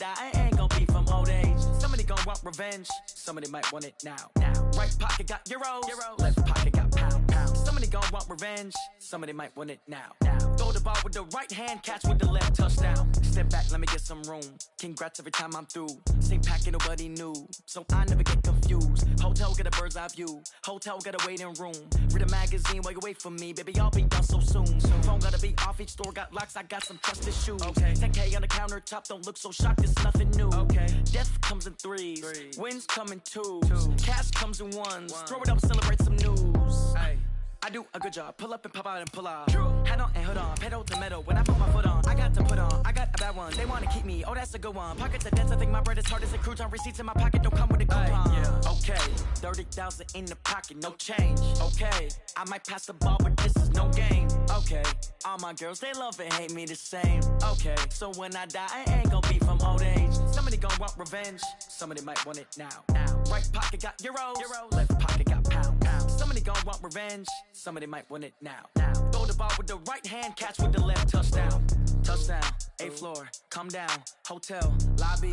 I ain't gon' be from old age. Somebody gon' want revenge. Somebody might want it now. Right pocket got euros. Left pocket got pound. Somebody gon' want revenge. Somebody might want it now. Throw the ball with the right hand, catch with the left, touchdown. Step back, let me get some room. Congrats every time I'm through. Same packet, nobody knew, so I never get confused. Hotel get a bird's eye view. Hotel got a waiting room. Read a magazine while you wait for me, baby. I'll be done so soon. Phone gotta be off. Each store got locks. I got some trusted shoes. 10K on the countertop. Don't look so shocked. It's nothing new. Death comes in threes. Wins come in twos. Cash comes in ones. Throw it up, celebrate some news. I do a good job. Pull up and pop out and pull out. Head on and hood on. Pedal to metal. When I put my foot on, I got to put on. I got a bad one. They want to keep me. Oh, that's a good one. Pockets are dense. I think my bread is hard as a crouton. Receipts in my pocket don't come with a coupon. Okay. 30,000 in the pocket. No change. Okay. I might pass the ball, but this is no game. Okay. All my girls, they love and hate me the same. Okay. So when I die, I ain't gonna be from old age. Somebody gonna want revenge. Somebody might want it now. Right pocket got euros. Left pocket got pound. Somebody gon' want revenge. Somebody might want it now. Throw the ball with the right hand, catch with the left, touchdown. Touchdown, 8th floor, come down. Hotel, lobby.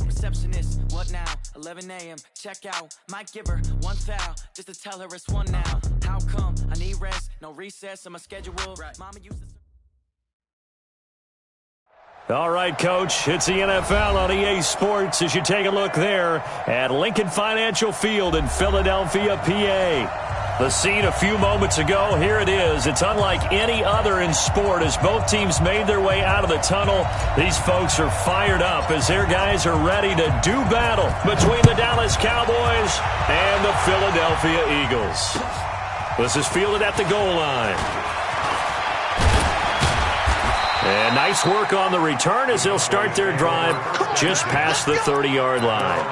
Receptionist, what now? 11 a.m., check out. Might give her one foul, just to tell her it's one now. How come? I need rest, no recess on my schedule. Mama used to... All right, Coach, it's the NFL on EA Sports as you take a look there at Lincoln Financial Field in Philadelphia, PA. The scene a few moments ago, here it is. It's unlike any other in sport as both teams made their way out of the tunnel. These folks are fired up as their guys are ready to do battle between the Dallas Cowboys and the Philadelphia Eagles. This is fielded at the goal line. And nice work on the return as they'll start their drive just past the 30-yard line.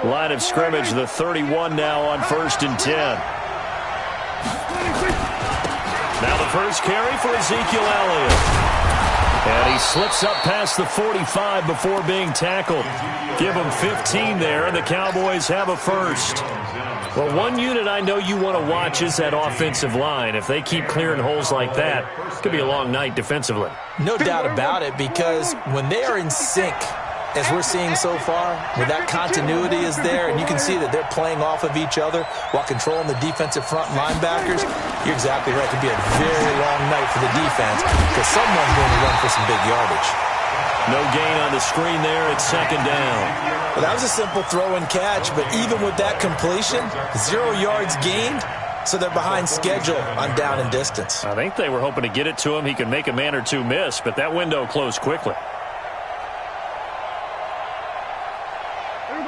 Line of scrimmage, the 31 now on 1st and 10. Now the first carry for Ezekiel Elliott. And he slips up past the 45 before being tackled. Give him 15 there, and the Cowboys have a first. Well, one unit I know you want to watch is that offensive line. If they keep clearing holes like that, it could be a long night defensively. No doubt about it, because when they are in sync, as we're seeing so far, when that continuity is there and you can see that they're playing off of each other while controlling the defensive front linebackers, you're exactly right. It could be a very long night for the defense because someone's going to run for some big yardage. No gain on the screen there. It's 2nd down. Well, that was a simple throw and catch, but even with that completion, 0 yards gained, so they're behind schedule on down and distance. I think they were hoping to get it to him. He could make a man or two miss, but that window closed quickly.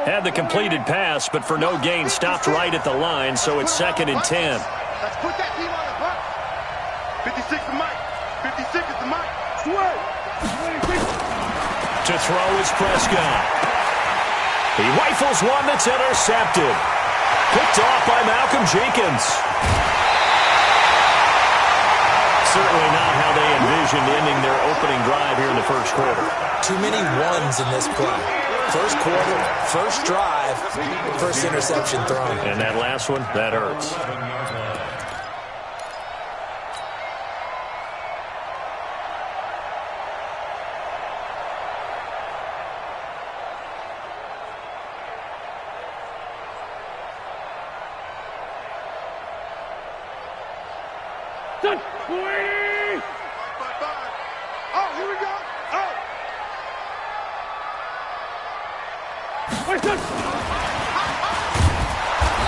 Had the completed pass, but for no gain, stopped right at the line, so it's 2nd and 10. Let's put that team on the butt. 56 is Mike. 56 is the Mike. To throw is Prescott. He rifles one that's intercepted. Picked off by Malcolm Jenkins. Certainly not how they envisioned ending their opening drive here in the first quarter. Too many ones in this play. First quarter, first drive, first interception thrown. And that last one, that hurts. Oh, here we go. Oh.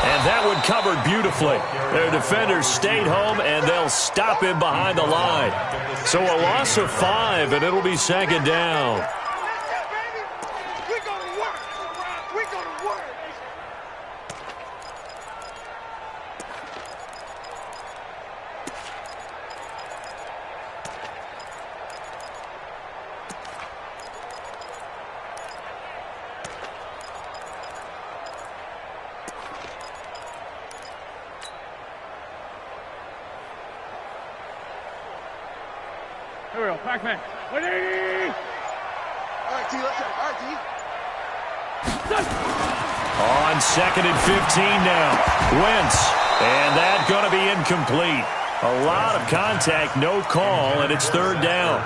And that one covered beautifully. Their defenders stayed home, and they'll stop him behind the line. So a loss of 5, and it'll be 2nd down. Here we go, Pac-Man. 180! All right, T, let's go. All right, T. On 2nd and 15 now. Wentz. And that's going to be incomplete. A lot of contact, no call, and it's 3rd down.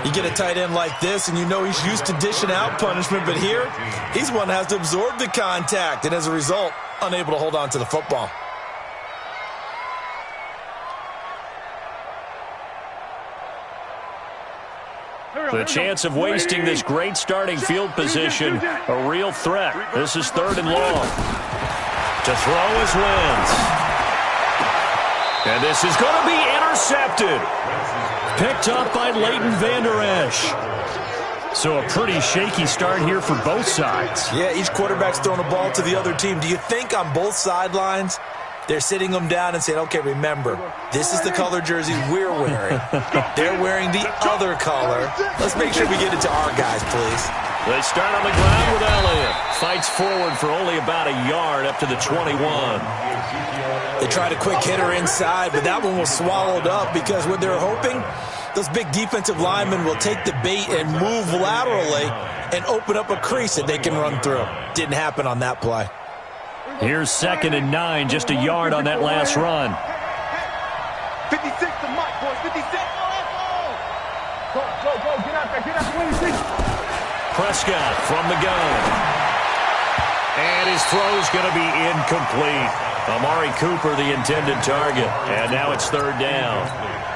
You get a tight end like this, and you know he's used to dishing out punishment, but here, he's one that has to absorb the contact, and as a result, unable to hold on to the football. The chance of wasting this great starting field position, a real threat. This is 3rd and long. To throw is Wentz. And this is going to be intercepted. Picked up by Leighton Vander Esch. So a pretty shaky start here for both sides. Yeah, each quarterback's throwing a ball to the other team. Do you think on both sidelines they're sitting them down and saying, okay, remember, this is the color jersey we're wearing. They're wearing the other color. Let's make sure we get it to our guys, please. They start on the ground with Elliott. Fights forward for only about a yard up to the 21. They tried a quick hitter inside, but that one was swallowed up because what they're hoping, those big defensive linemen will take the bait and move laterally and open up a crease that they can run through. Didn't happen on that play. Here's 2nd and 9, just a yard on that last run. 56 to Mike, boys. 56. Go. Get out there. Get out there. 26. Prescott from the gun. And his throw's going to be incomplete. Amari Cooper, the intended target. And now it's 3rd down.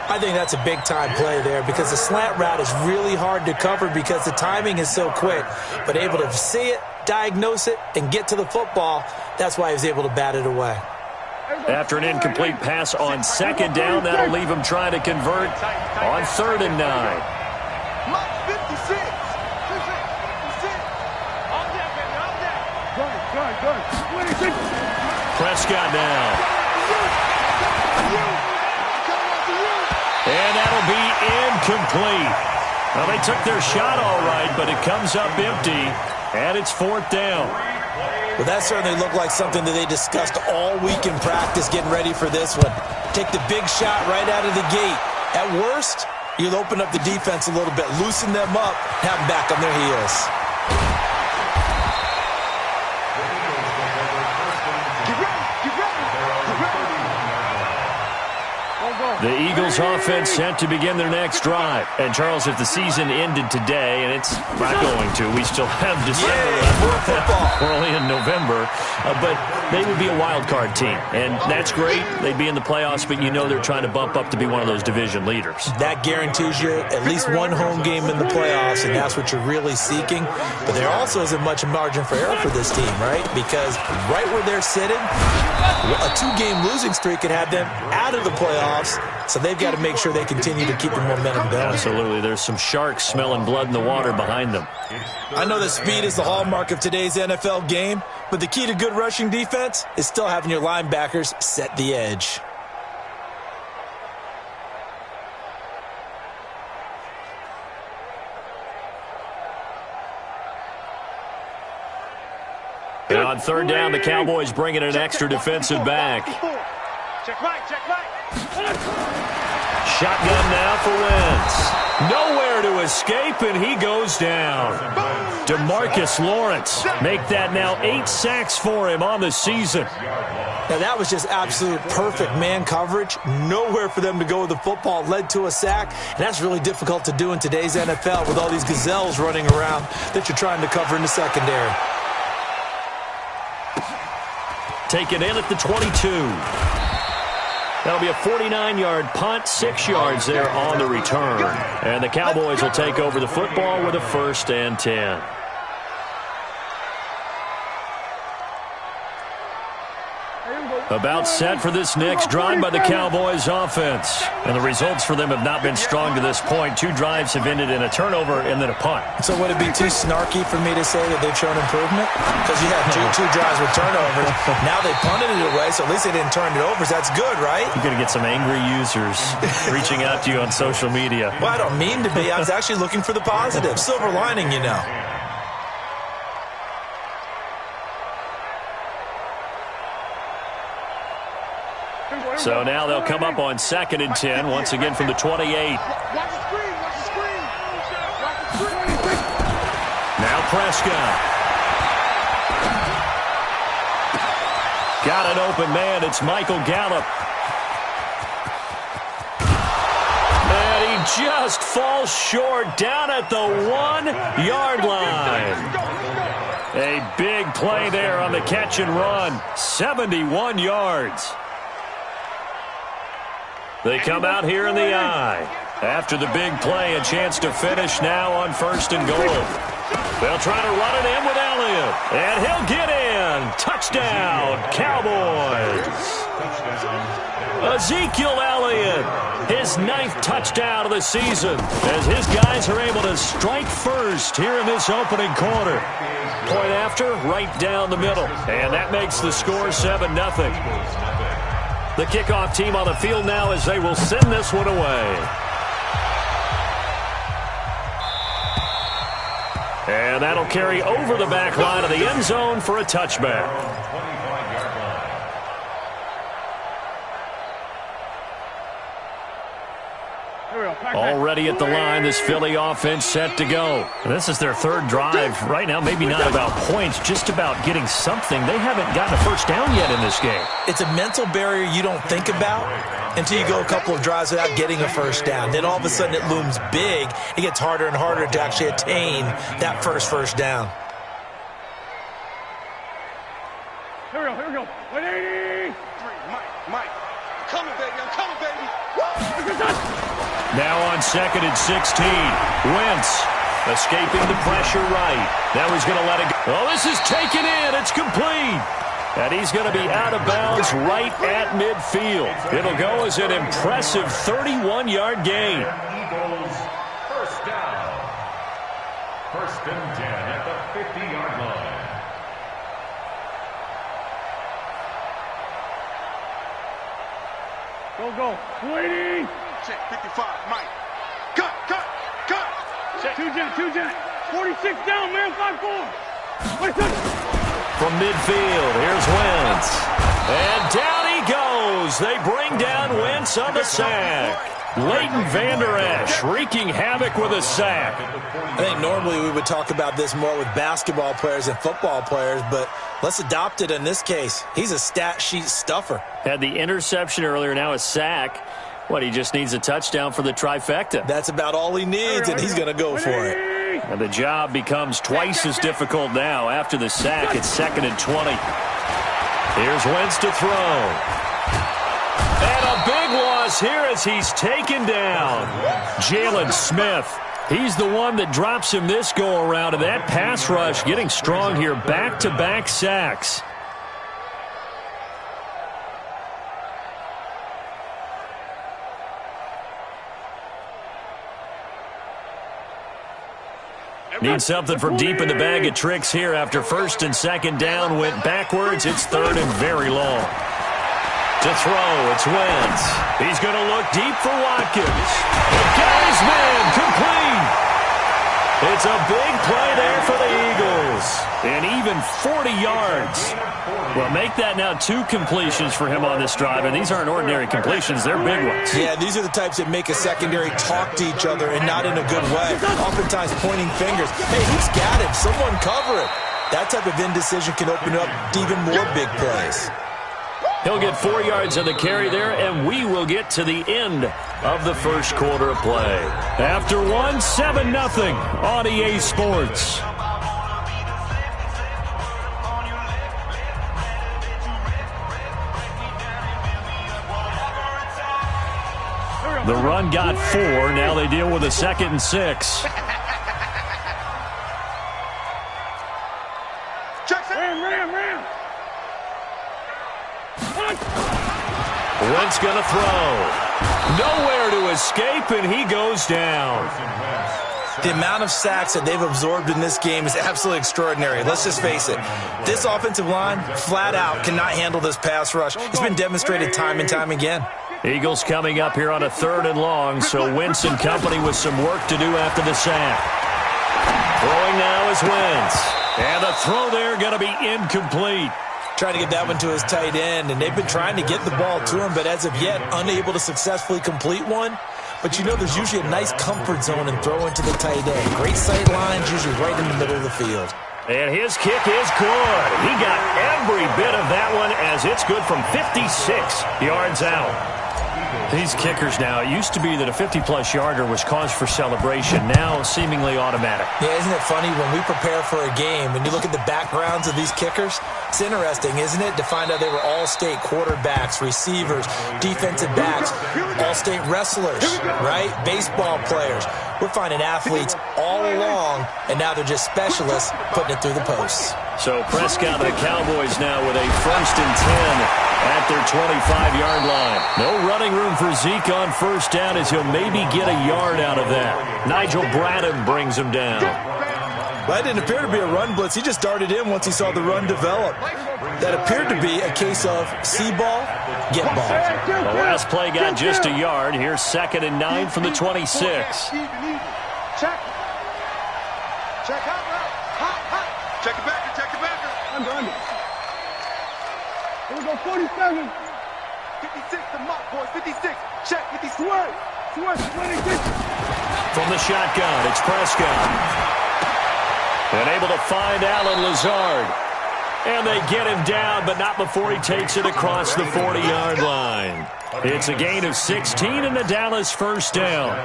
I think that's a big-time play there because the slant route is really hard to cover because the timing is so quick. But able to see it, diagnose it, and get to the football, that's why he was able to bat it away. After an incomplete pass on 2nd down, that'll leave him trying to convert on 3rd and 9. Mike, 56. 56. On that, baby. On that. Good. 26. Prescott now. And that'll be incomplete. Well, they took their shot all right, but it comes up empty, and it's 4th down. Well, that certainly looked like something that they discussed all week in practice getting ready for this one. Take the big shot right out of the gate. At worst, you'll open up the defense a little bit, loosen them up, have them back on their heels. The Eagles offense set to begin their next drive. And, Charles, if the season ended today, and it's not going to, we still have December left. We're only in November. But they would be a wild card team. And that's great. They'd be in the playoffs, but you know they're trying to bump up to be one of those division leaders. That guarantees you at least one home game in the playoffs, and that's what you're really seeking. But there also isn't much margin for error for this team, right? Because right where they're sitting, a 2-game losing streak could have them out of the playoffs. So they've got to make sure they continue to keep the momentum going. Absolutely. There's some sharks smelling blood in the water behind them. I know that speed is the hallmark of today's NFL game, but the key to good rushing defense is still having your linebackers set the edge. And on 3rd down, the Cowboys bringing an extra defensive back. Check right. Shotgun now for Wentz. Nowhere to escape, and he goes down. DeMarcus Lawrence make that now 8 sacks for him on the season. Now, that was just absolute perfect man coverage. Nowhere for them to go with the football. Led to a sack, and that's really difficult to do in today's NFL with all these gazelles running around that you're trying to cover in the secondary. Taken in at the 22. That'll be a 49-yard punt, 6 yards there on the return. And the Cowboys will take over the football with a 1st and 10. About set for this next drive by the Cowboys offense. And the results for them have not been strong to this point. 2 drives have ended in a turnover and then a punt. So would it be too snarky for me to say that they've shown improvement? Because you had two drives with turnovers. Now they punted it away, so at least they didn't turn it over. So that's good, right? You're going to get some angry users reaching out to you on social media. Well, I don't mean to be. I was actually looking for the positive. Silver lining, you know. So now they'll come up on 2nd and 10, once again from the 28. Now Prescott. got an open man. It's Michael Gallup. And he just falls short down at the 1-yard line. A big play there on the catch and run. 71 yards. They come out here in the I. After the big play, a chance to finish now on 1st and goal. They'll try to run it in with Elliott. And he'll get in. Touchdown, Cowboys. Ezekiel Elliott, his 9th touchdown of the season, as his guys are able to strike first here in this opening quarter. Point after, right down the middle. And that makes the score 7-0. The kickoff team on the field now as they will send this one away. And that'll carry over the back line of the end zone for a touchback. Already at the line, this Philly offense set to go. And this is their 3rd drive. Right now, maybe not about points, just about getting something. They haven't gotten a first down yet in this game. It's a mental barrier you don't think about until you go a couple of drives without getting a first down. Then all of a sudden it looms big. It gets harder and harder to actually attain that first down. Here we go. 180. Mike. I'm coming, baby. Now on 2nd and 16. Wentz escaping the pressure right. Now he's going to let it go. Oh, this is taken in. It's complete. And he's going to be out of bounds right at midfield. It'll go as an impressive 31-yard gain. Eagles first down. 1st and 10 at the 50-yard line. Go. 280. Check 55, Mike. Cut. Check. Two jet. 46 down, man. 5-4. From midfield, here's Wentz. And down he goes. They bring down Wentz on the sack. Leighton Vander Esch wreaking havoc with a sack. I think normally we would talk about this more with basketball players and football players, but let's adopt it in this case. He's a stat sheet stuffer. Had the interception earlier, now a sack. What, he just needs a touchdown for the trifecta. That's about all he needs, and he's going to go for it. And the job becomes twice as difficult now. After the sack, it's 2nd and 20. Here's Wentz to throw. And a big loss here as he's taken down. Jalen Smith. He's the one that drops him this go-around, and that pass rush getting strong here. Back-to-back sacks. Need something from deep in the bag of tricks here after 1st and 2nd down. Went backwards. It's 3rd and very long. To throw, it's Wentz. He's going to look deep for Watkins. Got his man complete. It's a big play there for the Eagles. And even 40 yards. Well, make that now 2 completions for him on this drive. And these aren't ordinary completions. They're big ones. Yeah, these are the types that make a secondary talk to each other and not in a good way. Oftentimes pointing fingers. Hey, who's got him? Someone cover it. That type of indecision can open up even more big plays. He'll get 4 yards on the carry there, and we will get to the end of the first quarter of play. After 7-0 on EA Sports. The run got 4. Now they deal with a 2nd and 6. Ram. Wentz going to throw. Nowhere to escape, and he goes down. The amount of sacks that they've absorbed in this game is absolutely extraordinary. Let's just face it. This offensive line, flat out, cannot handle this pass rush. It's been demonstrated time and time again. Eagles coming up here on a 3rd and long, so Wentz and company with some work to do after the sack. Throwing now is Wentz. And the throw there going to be incomplete. Trying to get that one to his tight end, and they've been trying to get the ball to him, but as of yet, unable to successfully complete one. But you know there's usually a nice comfort zone in throwing to the tight end. Great sight lines, usually right in the middle of the field. And his kick is good. He got every bit of that one as it's good from 56 yards out. These kickers now, it used to be that a 50-plus yarder was cause for celebration, now seemingly automatic. Yeah, isn't it funny when we prepare for a game, when you look at the backgrounds of these kickers, it's interesting, isn't it, to find out they were all-state quarterbacks, receivers, defensive backs, all-state wrestlers, right? Baseball players. We're finding athletes all along, and now they're just specialists putting it through the posts. So Prescott and the Cowboys now with a 1st and 10 at their 25-yard line. No running room for Zeke on first down as he'll maybe get a yard out of that. Nigel Bradham brings him down. Well, that didn't appear to be a run blitz. He just darted in once he saw the run develop. That appeared to be a case of see ball, get ball. The last play got just a yard. Here's 2nd and 9 from the 26. Check. Check out. Hot. Check it back. Under. Here we go, 47. 56, the mock, boys. 56. Check, 56. Swerve. 26. From the shotgun, it's Prescott. And able to find Alan Lazard. And they get him down, but not before he takes it across the 40-yard line. It's a gain of 16 and the Dallas first down.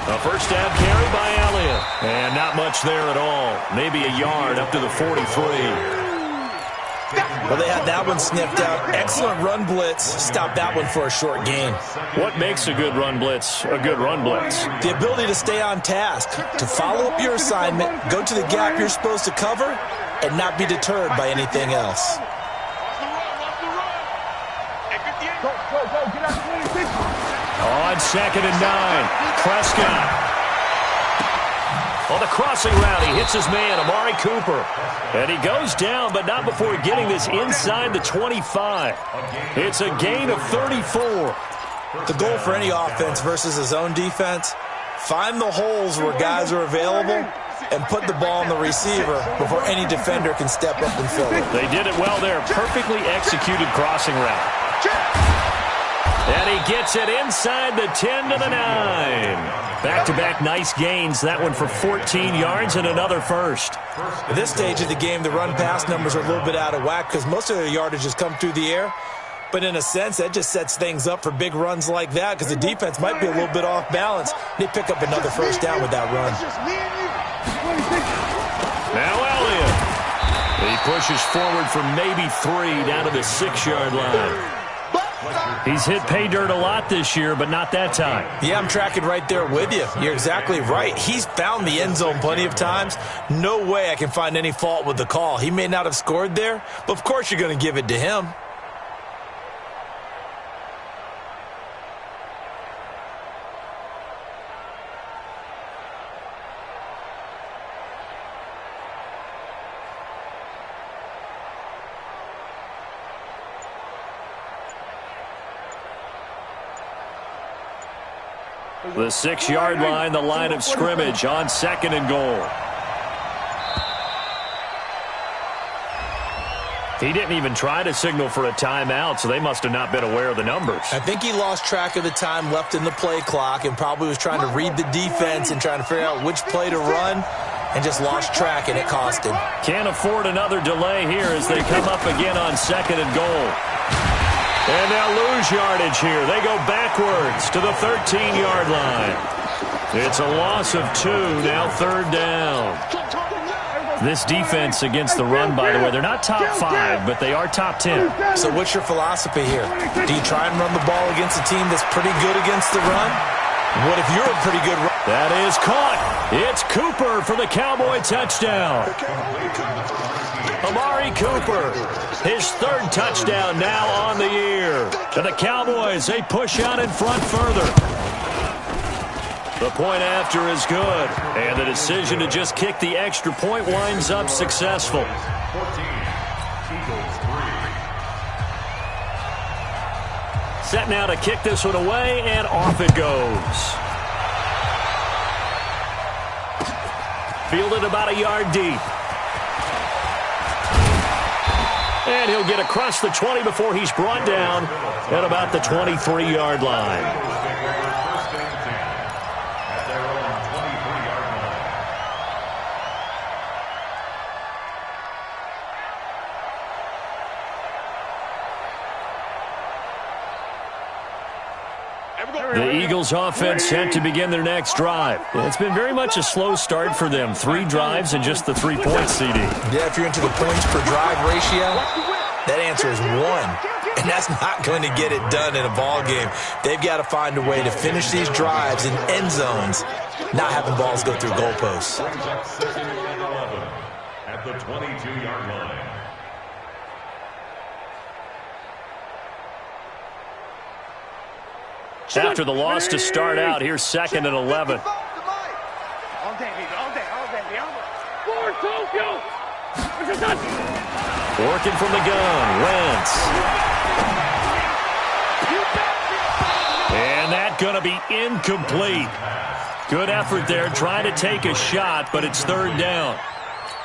A first down carry by Elliott. And not much there at all. Maybe a yard up to the 43. Well, they had that one sniffed out. Excellent run blitz. Stop that one for a short gain. What makes a good run blitz a good run blitz? The ability to stay on task, to follow up your assignment, go to the gap you're supposed to cover, and not be deterred by anything else. On 2nd and 9, Prescott. On the crossing route, he hits his man, Amari Cooper. And he goes down, but not before getting this inside the 25. It's a gain of 34. The goal for any offense versus his own defense, find the holes where guys are available and put the ball on the receiver before any defender can step up and fill it. They did it well there. Perfectly executed crossing route. And he gets it inside the 10 to the 9. Back-to-back nice gains. That one for 14 yards and another first. At this stage of the game, the run-pass numbers are a little bit out of whack because most of their yardage has come through the air. But in a sense, that just sets things up for big runs like that because the defense might be a little bit off balance. They pick up another first down with that run. Now Elliott. He pushes forward for maybe 3 down to the 6-yard line. He's hit pay dirt a lot this year, but not that time. Yeah, I'm tracking right there with you. You're exactly right. He's found the end zone plenty of times. No way I can find any fault with the call. He may not have scored there, but of course you're going to give it to him. The 6-yard line, the line of scrimmage on 2nd and goal. He didn't even try to signal for a timeout, so they must have not been aware of the numbers. I think he lost track of the time left in the play clock and probably was trying to read the defense and trying to figure out which play to run and just lost track, and it cost him. Can't afford another delay here as they come up again on 2nd and goal. And they'll lose yardage here. They go backwards to the 13-yard line. It's a loss of 2, now 3rd down. This defense against the run, by the way, they're not top 5, but they are top 10. So what's your philosophy here? Do you try and run the ball against a team that's pretty good against the run? What if you're a pretty good run? That is caught. It's Cooper for the Cowboy touchdown. Amari Cooper, his 3rd touchdown now on the year. To the Cowboys, they push out in front further. The point after is good, and the decision to just kick the extra point winds up successful. 14, Eagles 3. Set now to kick this one away, and off it goes. Fielded about a yard deep. And he'll get across the 20 before he's brought down at about the 23-yard line. The Eagles offense set to begin their next drive. It's been very much a slow start for them. 3 drives and just the 3 points, CD. Yeah, if you're into the points per drive ratio, that answer is 1. And that's not going to get it done in a ball game. They've got to find a way to finish these drives in end zones, not having balls go through goalposts. At the 22-yard line. After the loss to start out, here's 2nd and 11. Working from the gun, Wentz. And that's going to be incomplete. Good effort there, trying to take a shot, but it's 3rd down.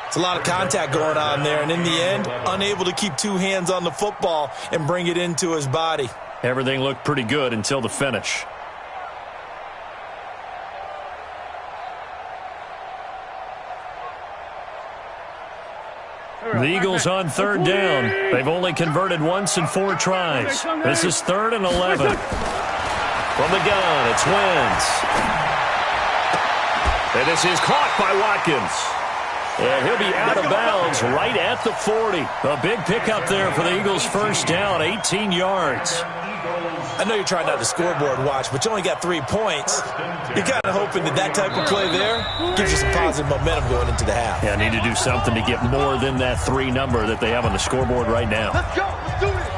It's a lot of contact going on there, and in the end, unable to keep 2 hands on the football and bring it into his body. Everything looked pretty good until the finish. The Eagles on 3rd down. They've only converted once in 4 tries. This is 3rd and 11. From the gun, it's Wentz. And this is caught by Watkins. And he'll be out of bounds right at the 40. A big pickup there for the Eagles' first down, 18 yards. I know you're trying not to scoreboard watch, but you only got 3 points. You're kind of hoping that that type of play there gives you some positive momentum going into the half. Yeah, need to do something to get more than that 3 number that they have on the scoreboard right now. Let's go. Let's do it.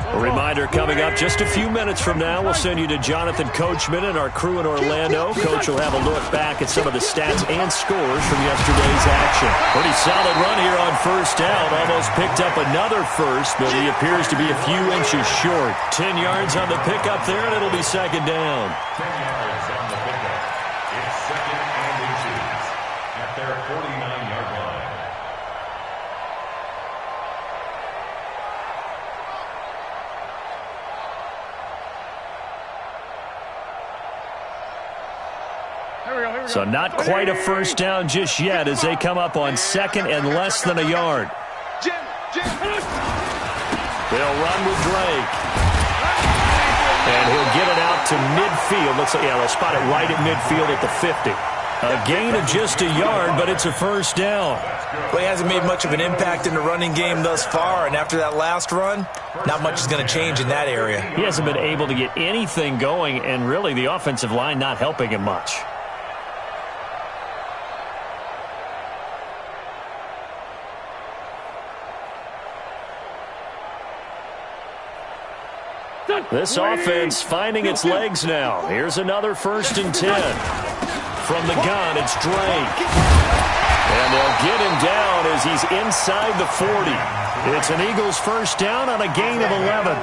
A reminder coming up just a few minutes from now, we'll send you to Jonathan Coachman and our crew in Orlando. Coach will have a look back at some of the stats and scores from yesterday's action. Pretty solid run here on 1st down. Almost picked up another first, but he appears to be a few inches short. 10 yards on the pickup there, and it'll be 2nd down. 10 yards on the pickup. It's 2nd and inches at their 49-yard line. So not quite a first down just yet as they come up on 2nd and less than a yard. They'll run with Drake. And he'll get it out to midfield. Looks like, yeah, they'll spot it right at midfield at the 50. A gain of just a yard, but it's a first down. Well, he hasn't made much of an impact in the running game thus far, and after that last run, not much is going to change in that area. He hasn't been able to get anything going, and really the offensive line not helping him much. This offense finding its legs now. Here's another 1st and 10. From the gun, it's Drake. And they'll get him down as he's inside the 40. It's an Eagles first down on a gain of 11.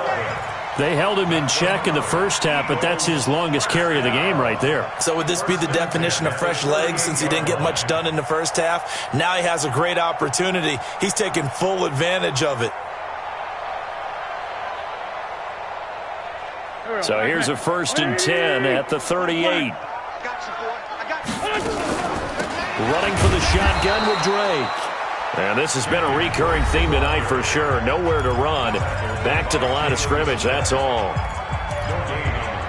They held him in check in the first half, but that's his longest carry of the game right there. So would this be the definition of fresh legs since he didn't get much done in the first half? Now he has a great opportunity. He's taking full advantage of it. So here's a 1st and 10 at the 38. Running for the shotgun with Drake. And this has been a recurring theme tonight for sure. Nowhere to run. Back to the line of scrimmage, that's all.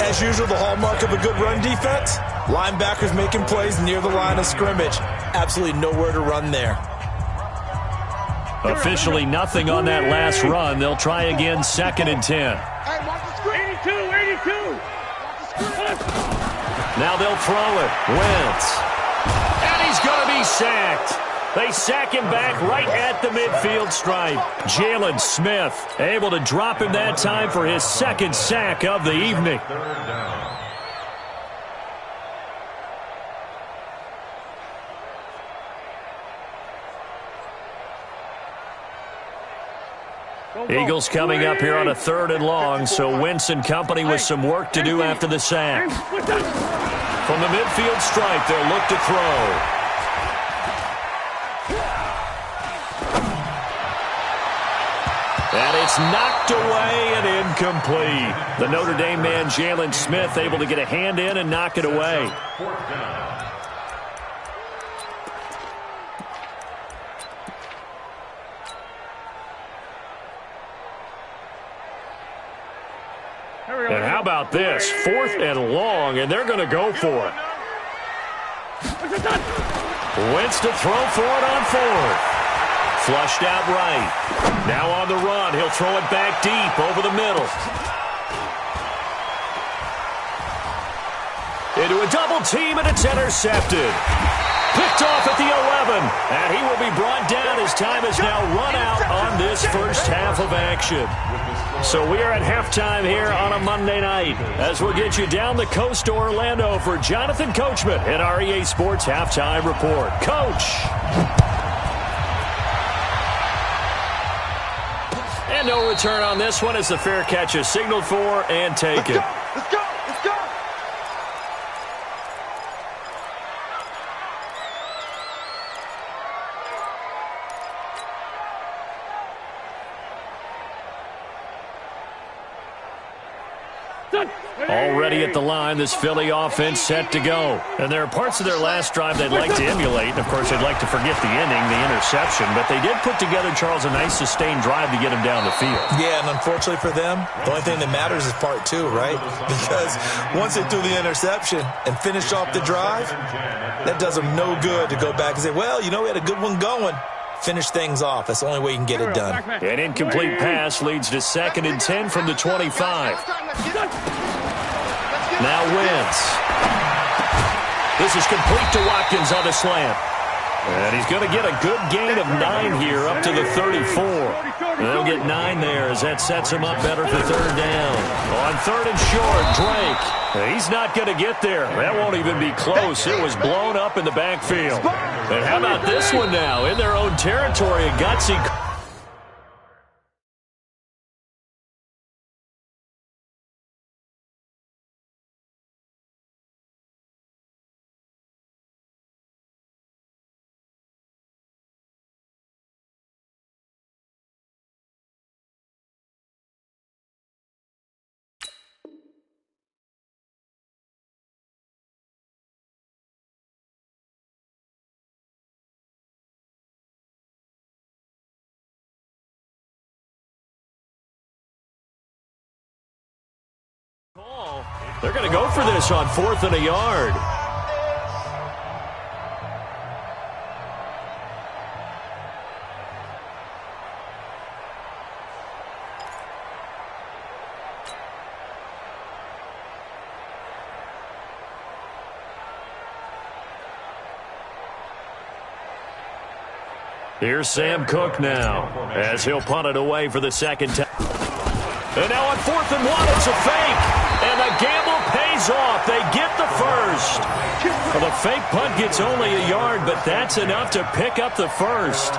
As usual, the hallmark of a good run defense, linebackers making plays near the line of scrimmage. Absolutely nowhere to run there. Officially nothing on that last run. They'll try again, 2nd and 10. 82. Now they'll throw it. Wentz. And he's going to be sacked. They sack him back right at the midfield stripe. Jalen Smith able to drop him that time for his 2nd sack of the evening. 3rd down. Eagles coming up here on a 3rd and long, so Wentz and company with some work to do after the sack. From the midfield stripe, they'll look to throw. And it's knocked away and incomplete. The Notre Dame man, Jalen Smith, able to get a hand in and knock it away. Fourth down. And how about this? 4th and long, and they're going to go for it. Wentz to throw for it on 4th. Flushed out right. Now on the run. He'll throw it back deep over the middle. Into a double team, and it's intercepted. Picked off at the 11. And he will be brought down as time has now run out on this first half of action. So we are at halftime here on a Monday night as we'll get you down the coast to Orlando for Jonathan Coachman in our EA Sports Halftime Report. Coach! And no return on this one as the fair catch is signaled for and taken. Let's go! Let's go! Already at the line, this Philly offense set to go. And there are parts of their last drive they'd like to emulate. And, of course, they'd like to forget the ending, the interception. But they did put together, Charles, a nice sustained drive to get him down the field. Yeah, and unfortunately for them, the only thing that matters is part 2, right? Because once they threw the interception and finished off the drive, that does them no good to go back and say, well, you know, we had a good one going. Finish things off. That's the only way you can get it done. An incomplete pass leads to 2nd and 10 from the 25. Now Wentz. This is complete to Watkins on the slant. And he's going to get a good gain of 9 here up to the 34. And they'll get 9 there as that sets him up better for 3rd down. On 3rd and short, Drake. He's not going to get there. That won't even be close. It was blown up in the backfield. And how about this one now? In their own territory, a gutsy... They're going to go for this on 4th and a yard. Here's Sam Cook now as he'll punt it away for the 2nd time. And now on 4th and 1, it's a fake. And the gamble pays off. They get the first. Well, the fake punt gets only a yard, but that's enough to pick up the first.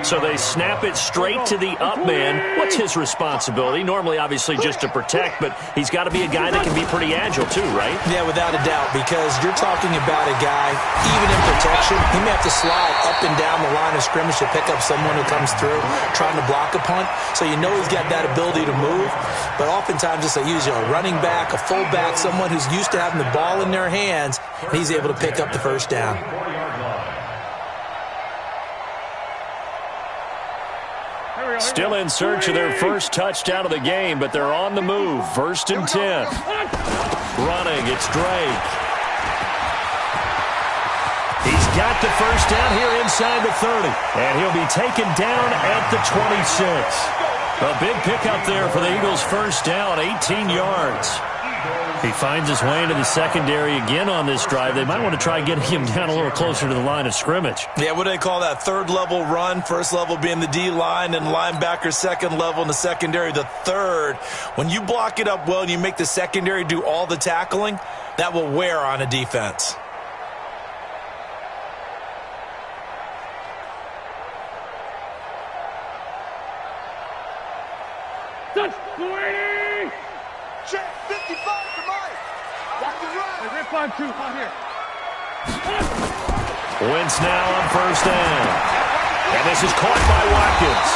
So they snap it straight to the up man. What's his responsibility? Normally, obviously, just to protect, but he's got to be a guy that can be pretty agile too, right? Yeah, without a doubt, because you're talking about a guy, even in protection, he may have to slide up and down the line of scrimmage to pick up someone who comes through trying to block a punt. So you know he's got that ability to move, but oftentimes it's a running back, a fullback, someone who's used to having the ball in their hands, and he's able to pick up the first down. Still in search of their first touchdown of the game, but they're on the move. 1st and 10. Running, it's Drake. He's got the first down here inside the 30, and he'll be taken down at the 26. A big pickup there for the Eagles' first down, 18 yards. He finds his way into the secondary again on this drive. They might want to try getting him down a little closer to the line of scrimmage. Yeah, what do they call that? 3rd level run. 1st level being the D-line and linebacker. 2nd level in the secondary, the 3rd. When you block it up well and you make the secondary do all the tackling, that will wear on a defense. Check 55 to Mike. Walk the run. Hey, rip on 2. On here. Wentz now on 1st down. And this is caught by Watkins.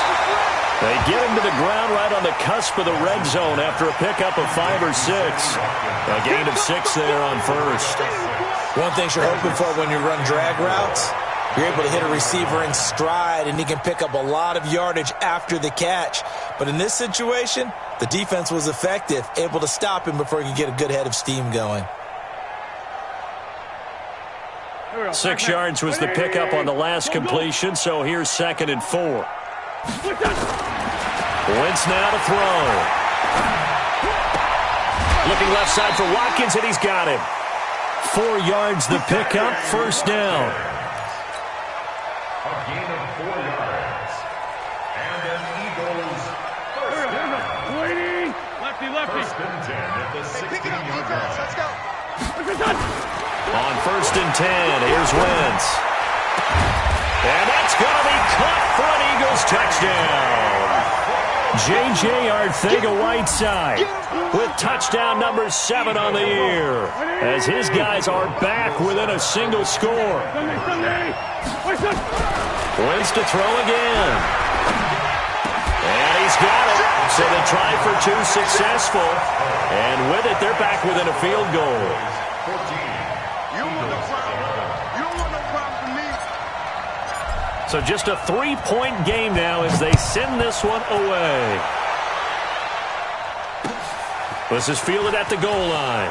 They get him to the ground right on the cusp of the red zone after a pickup of 5 or 6. A gain of 6 there on first. One thing you're hoping for when you run drag routes, you're able to hit a receiver in stride, and he can pick up a lot of yardage after the catch. But in this situation, the defense was effective, able to stop him before he could get a good head of steam going. 6 yards was the pickup on the last completion, so here's 2nd and 4. Wentz now to throw. Looking left side for Watkins, and he's got him. 4 yards the pickup, first down. A gain of 4 yards. And an Eagles first down. Lefty. First and 10 at the 16-yard line. Let's go. On 1st and 10, here's Wentz. And that's going to be caught for an Eagles touchdown. J.J. Arcega-Whiteside with touchdown number 7 on the year, as his guys are back within a single score. Wentz to throw again. And he's got it. So the try for 2 successful. And with it, they're back within a field goal. 14. So just a 3-point game now as they send this one away. This is fielded at the goal line.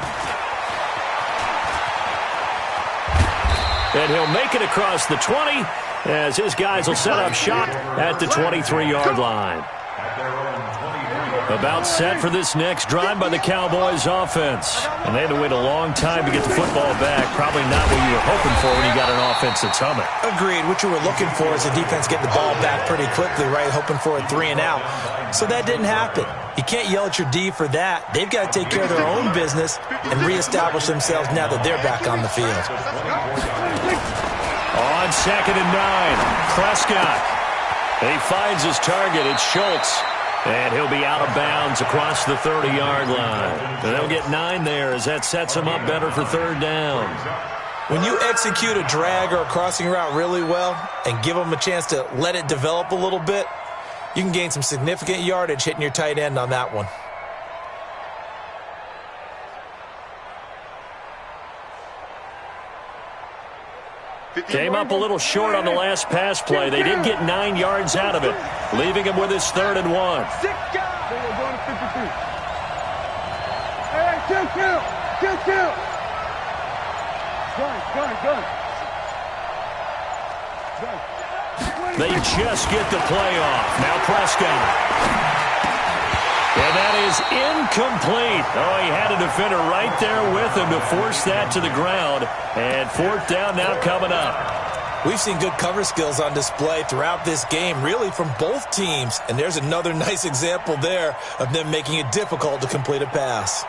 And he'll make it across the 20 as his guys will set up shop at the 23-yard line. About set for this next drive by the Cowboys offense. And they had to wait a long time to get the football back. Probably not what you were hoping for when you got an offense that's humming. Agreed. What you were looking for is the defense getting the ball back pretty quickly, right? Hoping for a 3 and out. So that didn't happen. You can't yell at your D for that. They've got to take care of their own business and reestablish themselves now that they're back on the field. On 2nd and 9, Prescott. He finds his target. It's Schultz. And he'll be out of bounds across the 30-yard line. And they'll get 9 there as that sets them up better for 3rd down. When you execute a drag or a crossing route really well and give them a chance to let it develop a little bit, you can gain some significant yardage hitting your tight end on that one. Came up a little short on the last pass play. They did get 9 yards out of it, leaving him with his 3rd and 1. Hey, kill. Gun. They just get the play off. Now Prescott. And that is incomplete. Oh, he had a defender right there with him to force that to the ground. And 4th down now coming up. We've seen good cover skills on display throughout this game, really from both teams. And there's another nice example there of them making it difficult to complete a pass.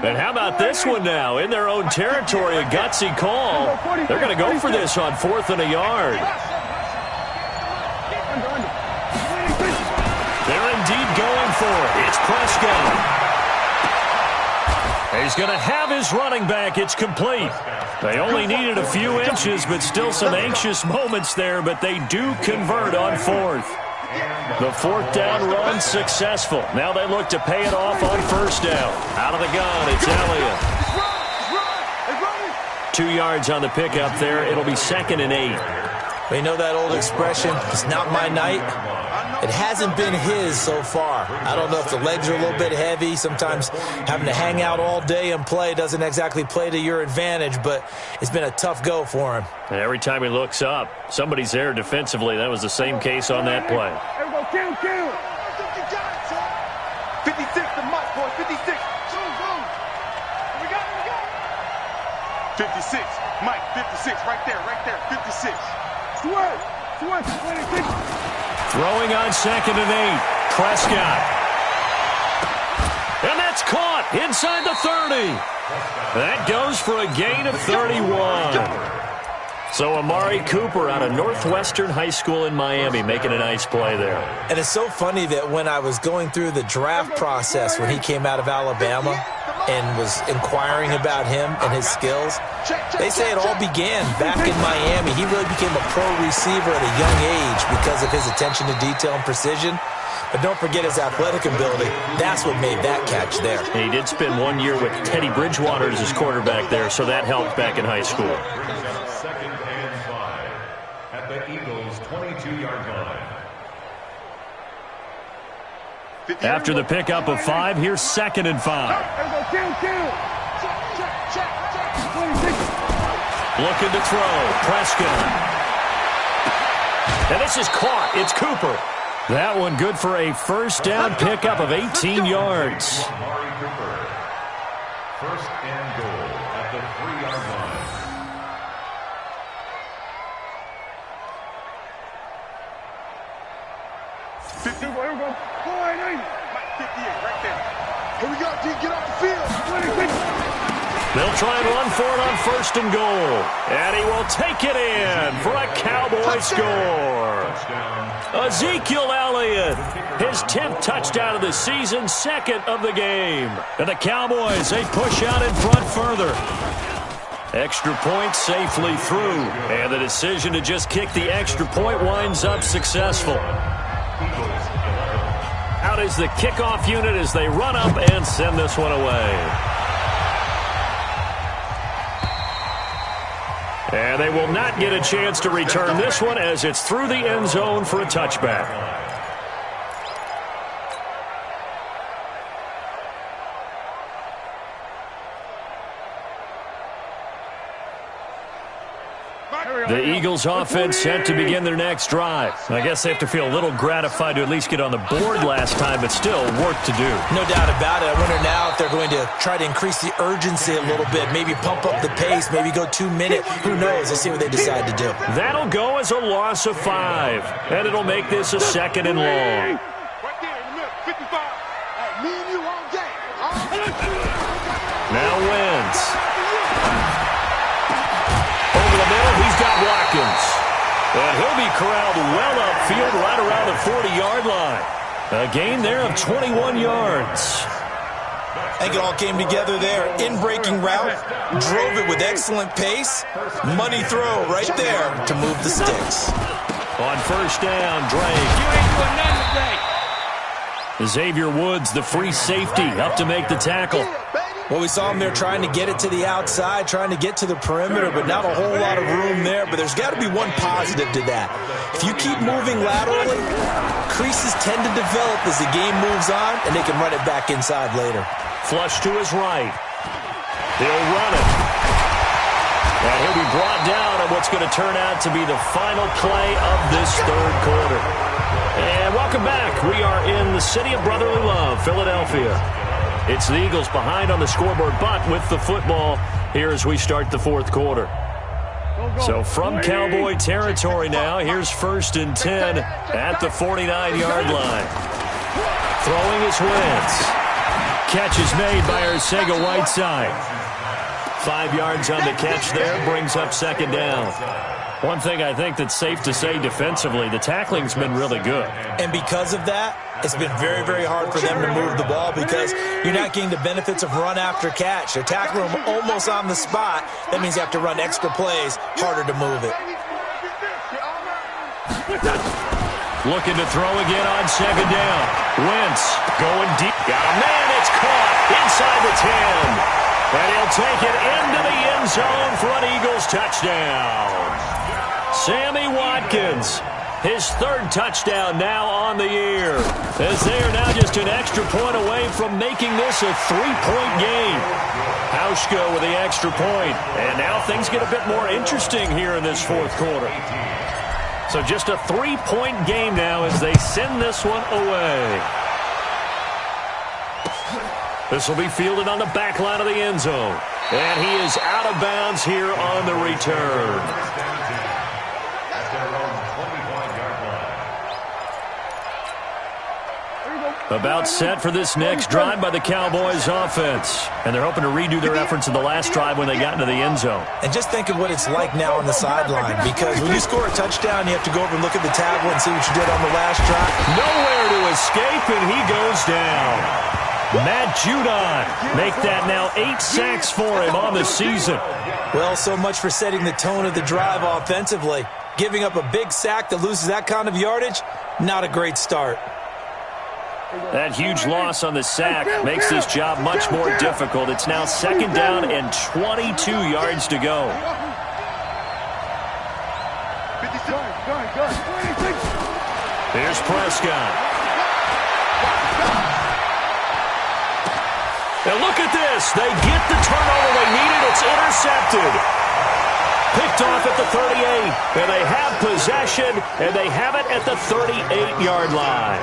And how about this one now? In their own territory, a gutsy call. They're going to go for this on 4th and a yard. They're indeed going for it. It's Prescott. He's going to have his running back. It's complete. They only needed a few inches, but still some anxious moments there, but they do convert on 4th. The 4th down run successful. Now they look to pay it off on 1st down. Out of the gun, it's Elliott. 2 yards on the pickup there. It'll be 2nd and 8. We know that old expression, it's not my night. It hasn't been his so far. I don't know if the legs are a little bit heavy. Sometimes having to hang out all day and play doesn't exactly play to your advantage, but it's been a tough go for him. And every time he looks up, somebody's there defensively. That was the same case on that play. Everybody, kill. 56 to Mike, boy. 56. We got it. 56. Mike, 56. Right there. 56. Swerve. 26. Throwing on 2nd and 8. Prescott. And that's caught inside the 30. That goes for a gain of 31. So Amari Cooper out of Northwestern High School in Miami making a nice play there. And it's so funny that when I was going through the draft process when he came out of Alabama, and was inquiring about him and his skills. They say it all began back in Miami. He really became a pro receiver at a young age because of his attention to detail and precision. But don't forget his athletic ability. That's what made that catch there. And he did spend 1 year with Teddy Bridgewater as his quarterback there, so that helped back in high school. Second and 5 at the Eagles' 22-yard line. After the pickup of 5, here's 2nd and 5. Looking to throw. Prescott. And this is caught. It's Cooper. That one good for a first down pickup of 18 yards. First and goal at the 3-yard line. Here we go. 480. 58 right there. Here we go, D. Get off the field. 26. They'll try and run for it on 1st and goal. And he will take it in for a Cowboy score. Ezekiel Elliott, his 10th touchdown of the season, 2nd of the game. And the Cowboys, they push out in front further. Extra point safely through. And the decision to just kick the extra point winds up successful. Out is the kickoff unit as they run up and send this one away. And they will not get a chance to return this one as it's through the end zone for a touchback. The Eagles offense set to begin their next drive. I guess they have to feel a little gratified to at least get on the board last time, but still work to do. No doubt about it. I wonder now if they're going to try to increase the urgency a little bit, maybe pump up the pace, maybe go 2 minute. Who knows? Let's see what they decide to do. That'll go as a loss of 5, and it'll make this a 2nd and long. Right there in the middle. 55. Me and you all day. Now Wentz. Over the middle, he's got Watkins. And he'll be corralled well upfield right around the 40-yard line. A gain there of 21 yards. I think it all came together there. In-breaking route, drove it with excellent pace. Money throw right there to move the sticks. On 1st down, Drake. You ain't doing nothing today. Xavier Woods, the free safety, up to make the tackle. Well, we saw him there trying to get it to the outside, trying to get to the perimeter, but not a whole lot of room there. But there's got to be one positive to that. If you keep moving laterally, creases tend to develop as the game moves on, and they can run it back inside later. Flush to his right. He'll run it. And he'll be brought down on what's going to turn out to be the final play of this 3rd quarter. And welcome back. We are in the city of brotherly love, Philadelphia. It's the Eagles behind on the scoreboard, but with the football here as we start the 4th quarter. So from Cowboy territory now, here's 1st and 10 at the 49-yard line. Throwing is Wentz. Catch is made by Arcega-Whiteside. 5 yards on the catch there, brings up 2nd down. One thing I think that's safe to say defensively, the tackling's been really good. And because of that, it's been very, very hard for them to move the ball because you're not getting the benefits of run after catch. They're tackling them almost on the spot. That means you have to run extra plays, harder to move it. Looking to throw again on 2nd down. Wentz going deep. Got a man, it's caught inside the 10. And he'll take it into the end zone for an Eagles touchdown. Sammy Watkins, his 3rd touchdown now on the year, as they are now just an extra point away from making this a 3-point game. Hauschka with the extra point, and now things get a bit more interesting here in this 4th quarter. So just a 3-point game now as they send this one away. This will be fielded on the back line of the end zone, and he is out of bounds here on the return. About set for this next drive by the Cowboys offense. And they're hoping to redo their efforts in the last drive when they got into the end zone. And just think of what it's like now on the sideline, because when you score a touchdown, you have to go over and look at the tablet and see what you did on the last drive. Nowhere to escape, and he goes down. Matt Judon make that now 8 sacks for him on the season. Well, so much for setting the tone of the drive offensively. Giving up a big sack that loses that kind of yardage, not a great start. That huge loss on the sack makes this job much more difficult. It's now 2nd down and 22 yards to go. Here's Prescott. And look at this. They get the turnover they needed. It's intercepted. Picked off at the 38. And they have possession, and they have it at the 38-yard line.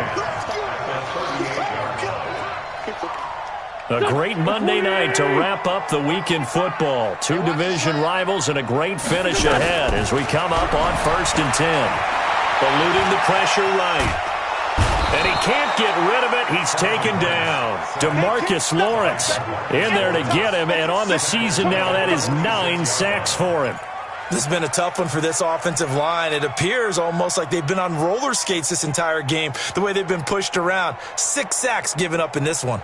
A great Monday night to wrap up the week in football. 2 division rivals and a great finish ahead as we come up on 1st and 10. Eluding the pressure right. And he can't get rid of it. He's taken down. DeMarcus Lawrence in there to get him. And on the season now, that is 9 sacks for him. This has been a tough one for this offensive line. It appears almost like they've been on roller skates this entire game, the way they've been pushed around. 6 sacks given up in this one.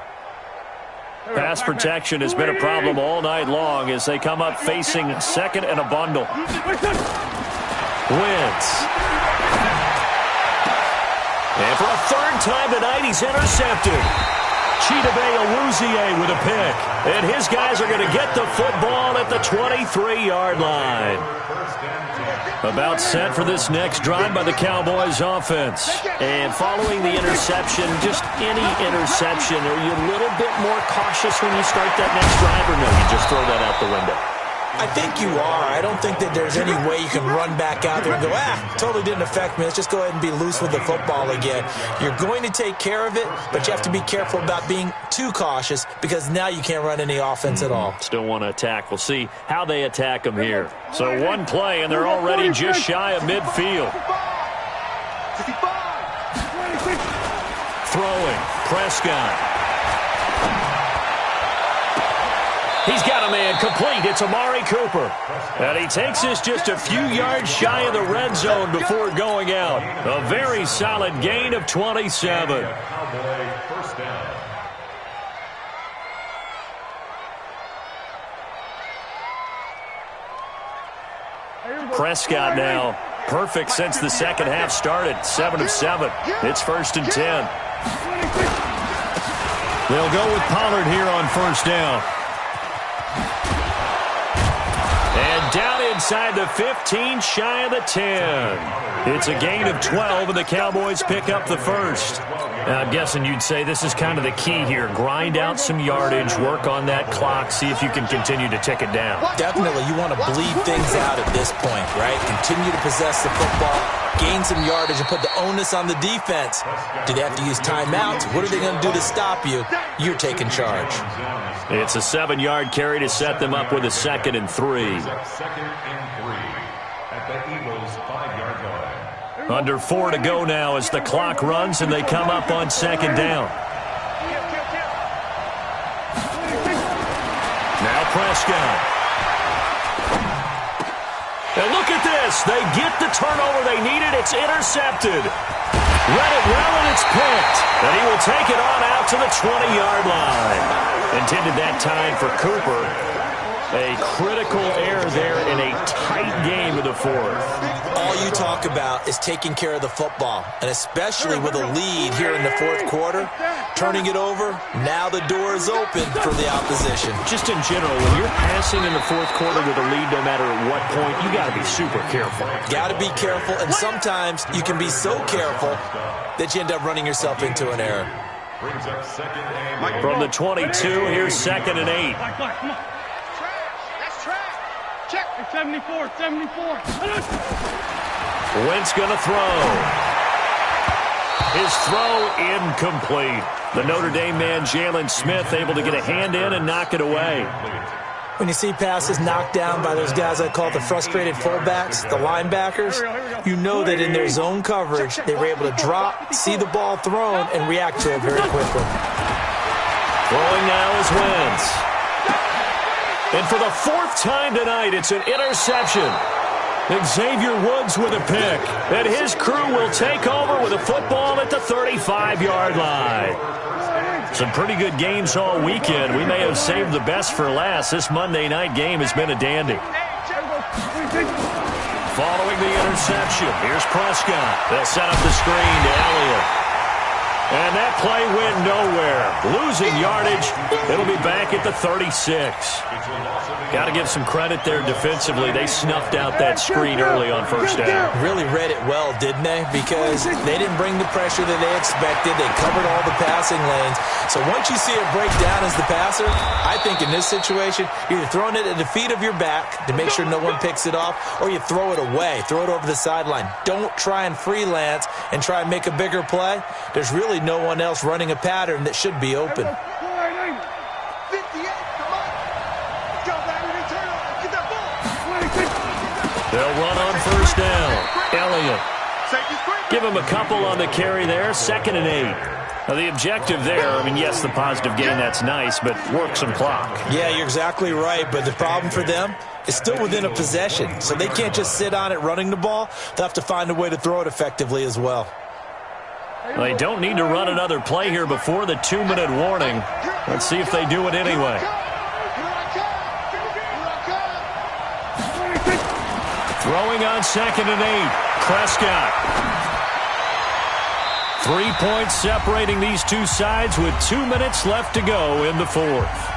Pass protection has been a problem all night long as they come up facing 2nd and a bundle. Wentz. And for a 3rd time tonight, he's intercepted. Chidobe Awuzie with a pick. And his guys are going to get the football at the 23-yard line. About set for this next drive by the Cowboys offense. And following the interception, just any interception, are you a little bit more cautious when you start that next drive, or no, you just throw that out the window? I think you are. I don't think that there's any way you can run back out there and go, totally didn't affect me. Let's just go ahead and be loose with the football again. You're going to take care of it, but you have to be careful about being too cautious because now you can't run any offense at all. Still want to attack. We'll see how they attack them here. So 1 play, and they're already just shy of midfield. Throwing. Prescott. He's got a man complete. It's Amari Cooper. And he takes this just a few yards shy of the red zone before going out. A very solid gain of 27. Prescott now perfect since the second half started. 7 of 7. It's 1st and 10. They'll go with Pollard here on 1st down. And down inside the 15, shy of the 10. It's a gain of 12, and the Cowboys pick up the 1st. Now, I'm guessing you'd say this is kind of the key here. Grind out some yardage, work on that clock, see if you can continue to tick it down. Definitely, you want to bleed things out at this point, right? Continue to possess the football, gain some yardage, and put the onus on the defense. Do they have to use timeouts? What are they going to do to stop you? You're taking charge. It's a 7-yard carry to set them up with a 2nd and 3. 2nd and 3 at the Eagles' 5-yard line. Under 4 to go now as the clock runs and they come up on 2nd down. Now Prescott. And look at this. They get the turnover they needed. It's intercepted. Read it well, and it's picked. And he will take it on out to the 20-yard line. Intended that time for Cooper. A critical error there in a tight game of the 4th. All you talk about is taking care of the football, and especially with a lead here in the 4th quarter, turning it over, now the door is open for the opposition. Just in general, when you're passing in the 4th quarter with a lead, no matter at what point, you got to be super careful. Got to be careful, and sometimes you can be so careful that you end up running yourself into an error. From the 22, here's 2nd and 8. Check. 74. Wentz going to throw. His throw incomplete. The Notre Dame man, Jalen Smith, able to get a hand in and knock it away. When you see passes knocked down by those guys I call the frustrated fullbacks, the linebackers, you know that in their zone coverage, they were able to drop, see the ball thrown, and react to it very quickly. Throwing now is Wentz. And for the 4th time tonight, it's an interception. Xavier Woods with a pick. And his crew will take over with a football at the 35-yard line. Some pretty good games all weekend. We may have saved the best for last. This Monday night game has been a dandy. Following the interception, here's Prescott. They'll set up the screen to Elliott. And that play went nowhere. Losing yardage. It'll be back at the 36. Got to give some credit there defensively. They snuffed out that screen early on first down. Really read it well, didn't they? Because they didn't bring the pressure that they expected. They covered all the passing lanes. So once you see it break down as the passer, I think in this situation, you're throwing it at the feet of your back to make sure no one picks it off, or you throw it away. Throw it over the sideline. Don't try and freelance and try and make a bigger play. There's really no one else running a pattern that should be open. They'll run on first down. Elliott. Give him a couple on the carry there. 2nd and 8. Now the objective there, I mean, yes, the positive gain, that's nice, but work some clock. Yeah, you're exactly right, but the problem for them is still within a possession, so they can't just sit on it running the ball. They'll have to find a way to throw it effectively as well. They don't need to run another play here before the 2-minute warning. Let's see if they do it anyway. Throwing on 2nd and 8. Prescott. 3 points separating these two sides with 2 minutes left to go in the fourth.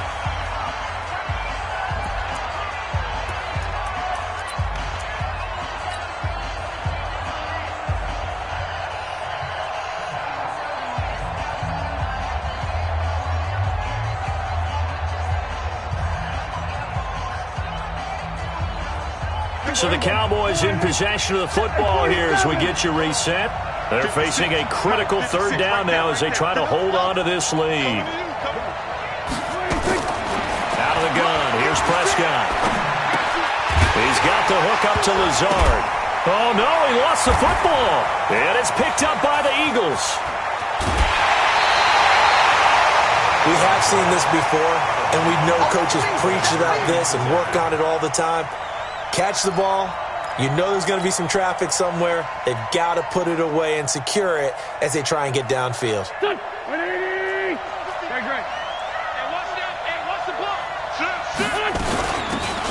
So the Cowboys in possession of the football here as we get you reset. They're facing a critical 3rd down now as they try to hold on to this lead. Out of the gun, here's Prescott. He's got the hook up to Lazard. Oh, no, he lost the football. And it's picked up by the Eagles. We have seen this before, and we know coaches preach about this and work on it all the time. Catch the ball. You know there's going to be some traffic somewhere. They've got to put it away and secure it as they try and get downfield.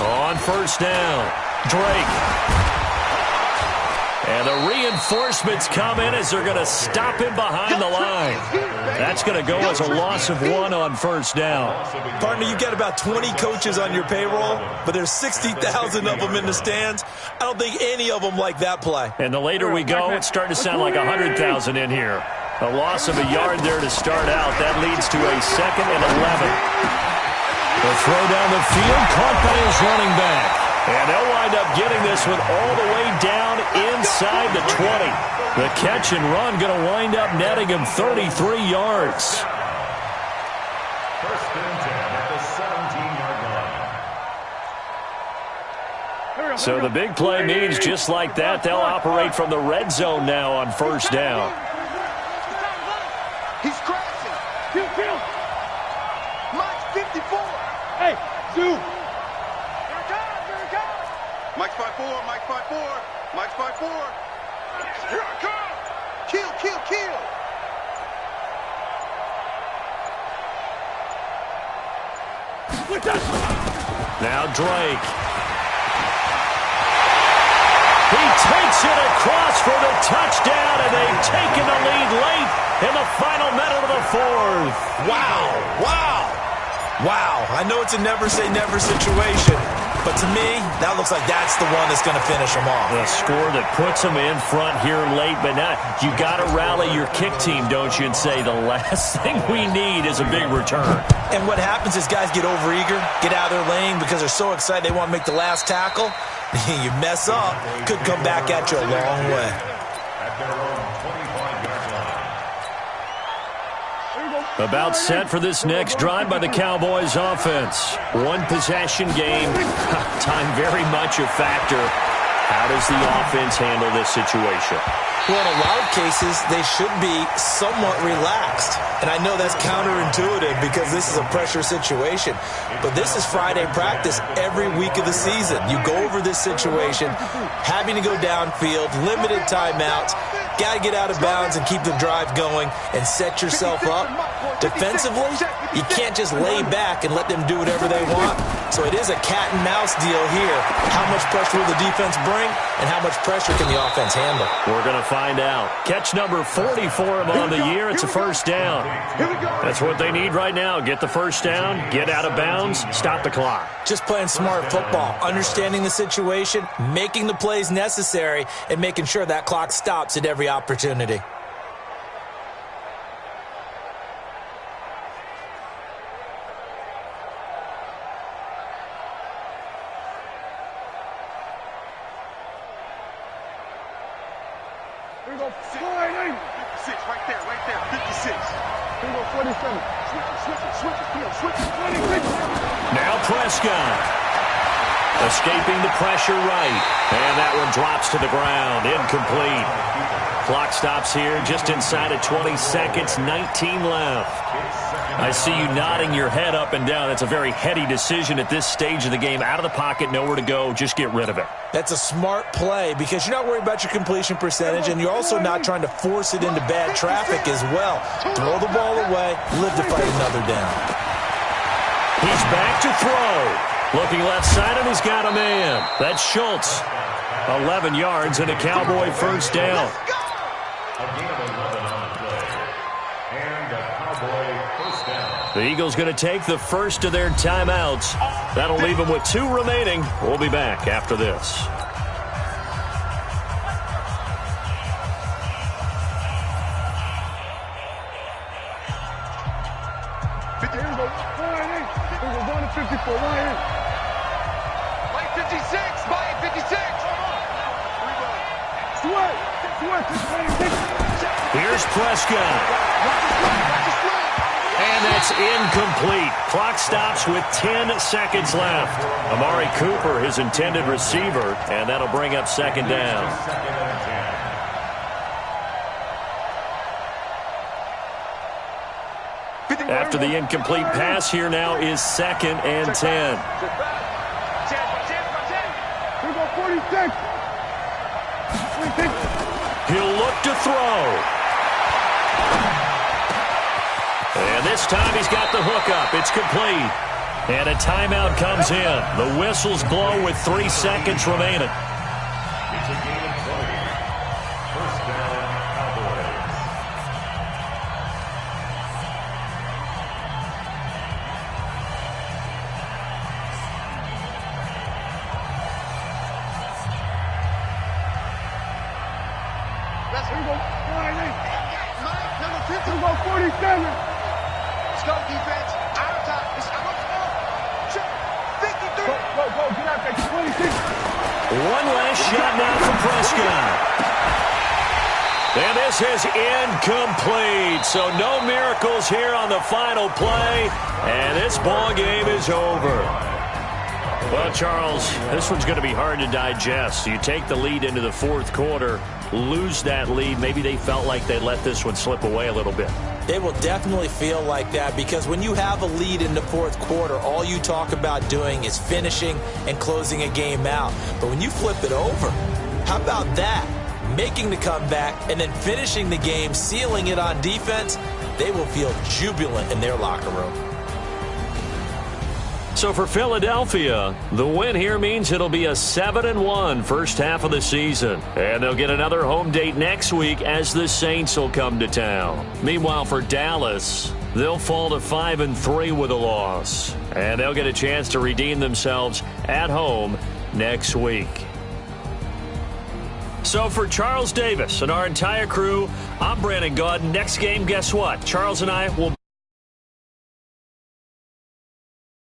On first down, Drake. And the reinforcements come in as they're going to him behind the line. That's going to go as a loss of 1 on first down. Partner, you've got about 20 coaches on your payroll, but there's 60,000 of them in the stands. I don't think any of them like that play. And the later we go, it's starting to sound like 100,000 in here. A loss of a yard there to start out. That leads to a 2nd and 11. The throw down the field, caught by his running back. And they'll wind up getting this one all the way down inside the 20. The catch and run going to wind up netting him 33 yards. 1st and 10 at the 17-yard line. So the big play means just like that, they'll operate from the red zone now on first down. He's crashing. Kill. Mike's 54. Hey, Zoo. Mike's 5'4", Mike's 5'4", Mike's 5'4". Here I come! Kill! Now Drake. He takes it across for the touchdown, and they've taken the lead late in the final minute of the fourth. Wow. I know it's a never-say-never situation, but to me, that looks like that's the one that's going to finish them off. The score that puts them in front here late, but now you got to rally your kick team, don't you, and say the last thing we need is a big return. And what happens is guys get overeager, get out of their lane because they're so excited they want to make the last tackle. You mess up, could come back at you a long way. At their own 25-yard line. About set for this next drive by the Cowboys offense. One possession game. Time very much a factor. How does the offense handle this situation? Well, in a lot of cases, they should be somewhat relaxed. And I know that's counterintuitive because this is a pressure situation. But this is Friday practice every week of the season. You go over this situation, having to go downfield, limited timeouts, got to get out of bounds and keep the drive going and set yourself up Defensively, you can't just lay back and let them do whatever they want. So it is a cat and mouse deal here. How much pressure will the defense bring, and how much pressure can the offense handle? We're going to find out. Catch number 40 for him on the year. It's a first down. That's what they need right now. Get the first down, get out of bounds, stop the clock. Just playing smart football, understanding the situation, making the plays necessary, and making sure that clock stops at every opportunity. Here we go. 56, right there, 56. Here we go, 47. Switch it, 26. Now Prescott. Escaping the pressure right. And that one drops to the ground. Incomplete. Clock stops here just inside of 20 seconds. 19 left. I see you nodding your head up and down. That's a very heady decision at this stage of the game. Out of the pocket, nowhere to go. Just get rid of it. That's a smart play because you're not worried about your completion percentage, and you're also not trying to force it into bad traffic as well. Throw the ball away, live to fight another down. He's back to throw. Looking left side, and he's got a man. That's Schultz. 11 yards and a Cowboy first down. A gain of 11 on the play. And a Cowboy first down. The Eagles going to take the first of their timeouts. That'll leave them with 2 remaining. We'll be back after this. Here we go. 1 to 54. Mike 56. Mike 56. Sweat. Here's Prescott. And that's incomplete. Clock stops with 10 seconds left. Amari Cooper, his intended receiver, and that'll bring up second down. After the incomplete pass, here now is 2nd and 10. Here we go, 46. He'll look to throw. And this time he's got the hook up. It's complete. And a timeout comes in. The whistles blow with 3 seconds remaining. It's a gain of 20. First down, Cowboys. Here we go, 47. Let's go, defense. Out of time. It's out of time. 53. Go. Get out there. 26. One last shot now from Prescott. And this is incomplete. So no miracles here on the final play. And this ball game is over. Well, Charles, this one's going to be hard to digest. You take the lead into the 4th quarter, lose that lead. Maybe they felt like they let this one slip away a little bit. They will definitely feel like that because when you have a lead in the 4th quarter, all you talk about doing is finishing and closing a game out. But when you flip it over, how about that? Making the comeback and then finishing the game, sealing it on defense, they will feel jubilant in their locker room. So for Philadelphia, the win here means it'll be a 7-1 first half of the season. And they'll get another home date next week as the Saints will come to town. Meanwhile, for Dallas, they'll fall to 5-3 with a loss. And they'll get a chance to redeem themselves at home next week. So for Charles Davis and our entire crew, I'm Brandon Gaudin. Next game, guess what? Charles and I will